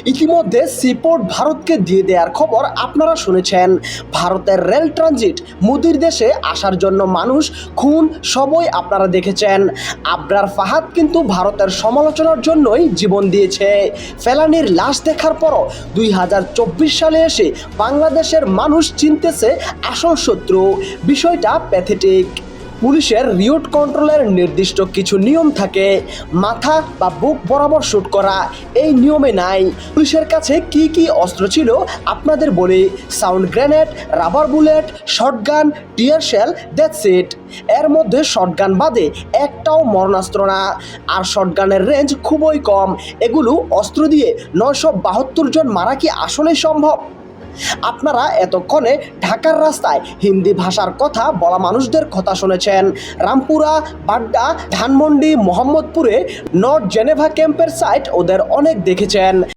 ইতিমধ্যে সিপোর্ট ভারতকে দিয়ে দেওয়ার খবর আপনারা শুনেছেন। ভারতের রেল ট্রানজিট মোদির দেশে আসার জন্য মানুষ খুন সবই আপনারা দেখেছেন। আবরার ফাহাদ কিন্তু ভারতের সমালোচনার জন্যই জীবন দিয়েছে। ফেলানির লাশ দেখার পরও 2024 সালে এসে বাংলাদেশের মানুষ চিনতেছে আসল শত্রু। বিষয়টা প্যাথেটিক। পুলিশের রিউট কন্ট্রোলের নির্দিষ্ট কিছু নিয়ম থাকে। মাথা বা বুক বরাবর শুট করা এই নিয়মে নাই। পুলিশের কাছে কি কি অস্ত্র ছিল আপনাদের বলি। Sound grenade, rubber bullet, shotgun, tear shell, that's it. এর মধ্যে শটগান বাদে একটাও মরণাস্ত্র না। আর শটগানের রেঞ্জ খুবই কম। এগুলো অস্ত্র দিয়ে 972 জন মারা কি আসলেই সম্ভব? আপনারা এতক্ষণে ঢাকার রাস্তায় হিন্দি ভাষার কথা বলা মানুষদের কথা শুনেছেন। রামপুরা, বাড্ডা, ধানমন্ডি, মোহাম্মদপুরে নর্থ জেনেভা ক্যাম্পের সাইট ওদের অনেক দেখেছেন।